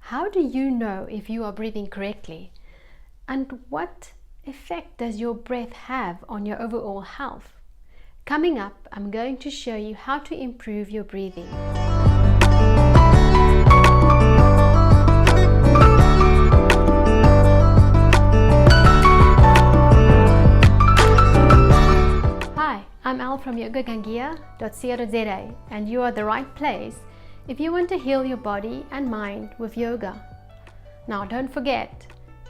How do you know if you are breathing correctly? And what effect does your breath have on your overall health? Coming up, I'm going to show you how to improve your breathing. Hi, I'm Al from yogagangia.co.za, and you are the right place if you want to heal your body and mind with yoga. Now don't forget,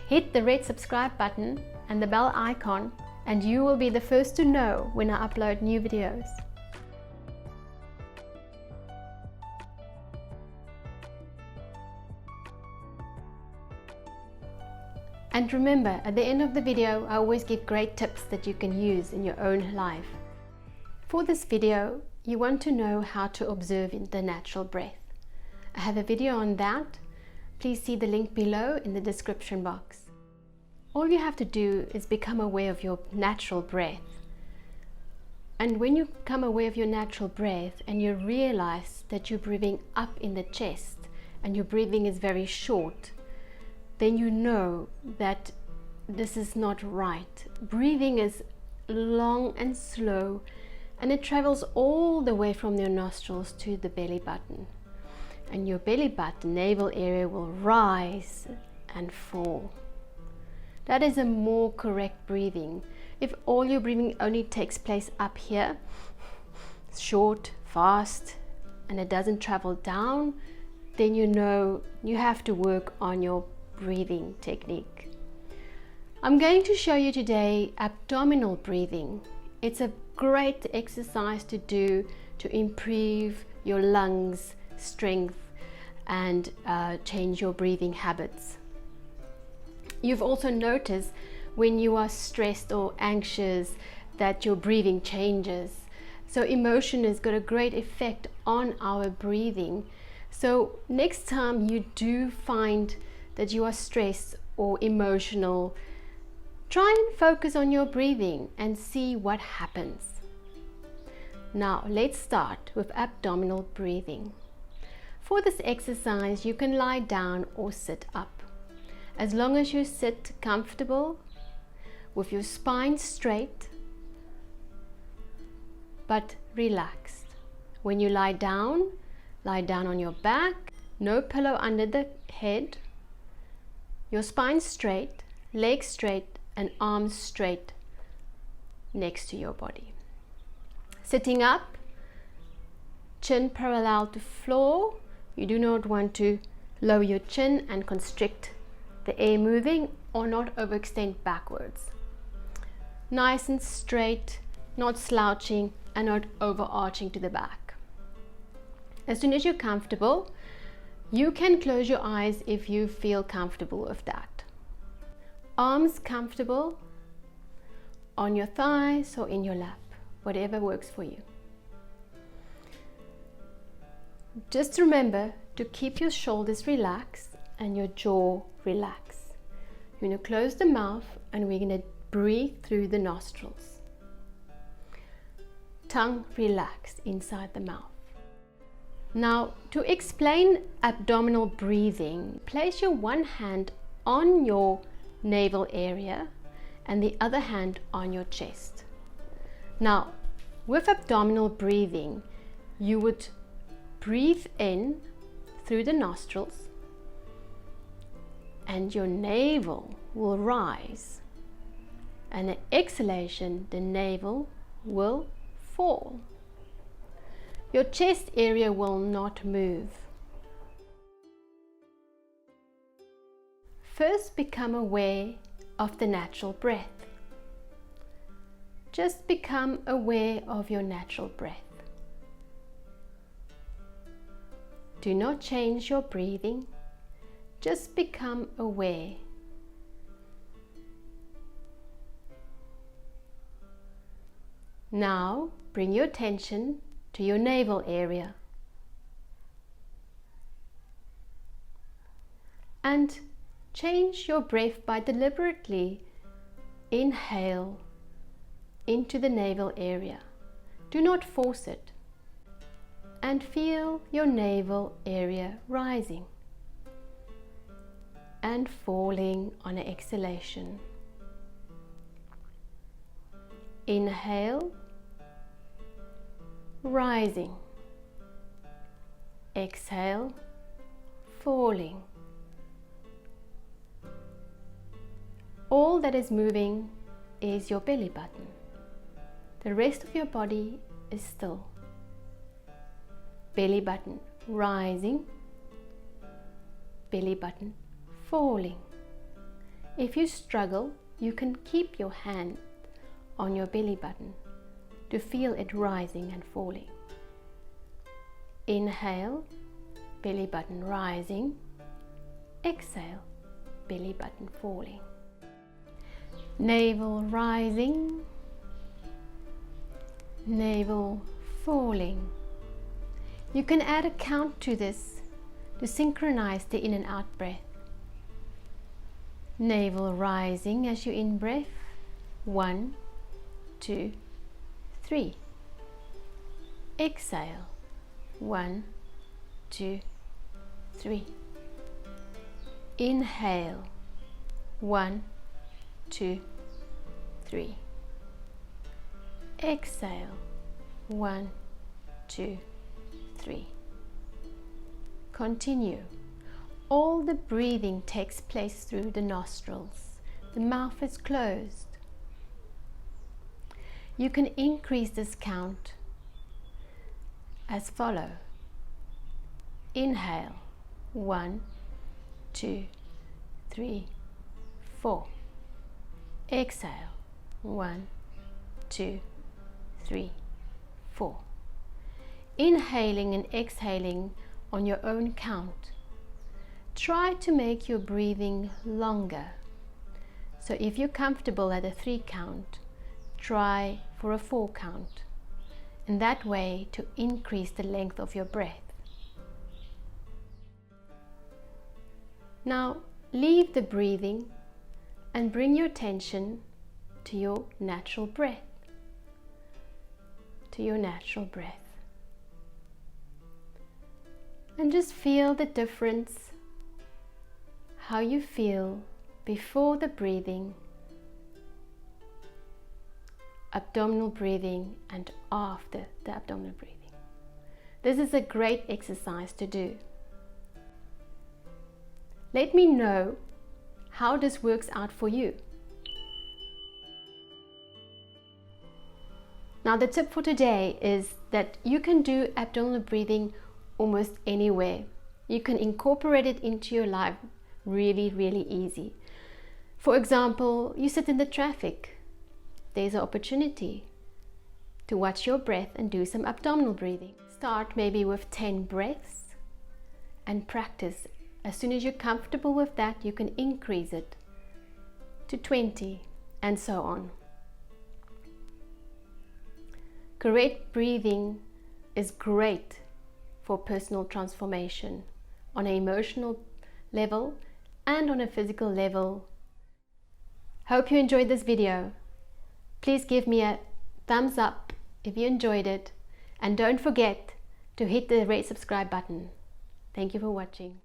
hit the red subscribe button and the bell icon, and you will be the first to know when I upload new videos. And remember, at the end of the video, I always give great tips that you can use in your own life. For this video, you want to know how to observe the natural breath. I have a video on that. Please see the link below in the description box. All you have to do is become aware of your natural breath. And when you become aware of your natural breath and you realize that you're breathing up in the chest and your breathing is very short, then you know that this is not right. Breathing is long and slow, and it travels all the way from your nostrils to the belly button. And your belly button, navel area will rise and fall. That is a more correct breathing. If all your breathing only takes place up here, short, fast, and it doesn't travel down, then you know you have to work on your breathing technique. I'm going to show you today abdominal breathing. It's a great exercise to do to improve your lungs strength and change your breathing habits. You've also noticed when you are stressed or anxious that your breathing changes. So emotion has got a great effect on our breathing. So next time you do find that you are stressed or emotional, try and focus on your breathing and see what happens. Now let's start with abdominal breathing. For this exercise, you can lie down or sit up. As long as you sit comfortable with your spine straight but relaxed. When you lie down on your back, no pillow under the head, your spine straight, legs straight, and arms straight next to your body. Sitting up, chin parallel to floor. You do not want to lower your chin and constrict the air moving or not overextend backwards. Nice and straight, not slouching and not overarching to the back. As soon as you're comfortable, you can close your eyes if you feel comfortable with that. Arms comfortable on your thighs or in your lap, whatever works for you. Just remember to keep your shoulders relaxed and your jaw relaxed. You're going to close the mouth and we're going to breathe through the nostrils. Tongue relaxed inside the mouth. Now, to explain abdominal breathing, place your one hand on your navel area and the other hand on your chest. Now, with abdominal breathing, you would breathe in through the nostrils and your navel will rise, and at exhalation, the navel will fall. Your chest area will not move. First, become aware of the natural breath. Just become aware of your natural breath. Do not change your breathing. Just become aware. Now, bring your attention to your navel area and change your breath by deliberately inhale into the navel area. Do not force it. And feel your navel area rising. and falling on an exhalation. Inhale, rising. Exhale, falling. All that is moving is your belly button. The rest of your body is still. Belly button rising, belly button falling. If you struggle, you can keep your hand on your belly button to feel it rising and falling. Inhale, belly button rising. Exhale, belly button falling. Navel rising, navel falling. You can add a count to this to synchronize the in and out breath. Navel rising as you in breath. 1, 2, 3. Exhale. 1, 2, 3. Inhale. 1, 2, 3. Exhale. 1, 2, 3. Continue. All the breathing takes place through the nostrils. The mouth is closed. You can increase this count as follows. Inhale. 1, 2, 3, 4. Exhale. 1, 2, 3, 4. Inhaling and exhaling on your own count. Try to make your breathing longer. So if you're comfortable at a 3 count, try for a 4 count. And that way to increase the length of your breath. Now leave the breathing and bring your attention to your natural breath. To your natural breath. And just feel the difference, how you feel before the breathing, abdominal breathing, and after the abdominal breathing. This is a great exercise to do. Let me know how this works out for you. Now the tip for today is that you can do abdominal breathing almost anywhere. You can incorporate it into your life really, really easy. For example, you sit in the traffic. There's an opportunity to watch your breath and do some abdominal breathing. Start maybe with 10 breaths and practice. As soon as you're comfortable with that, you can increase it to 20 and so on. Correct breathing is great for personal transformation on an emotional level and on a physical level. Hope you enjoyed this video. Please give me a thumbs up if you enjoyed it, and don't forget to hit the red subscribe button. Thank you for watching.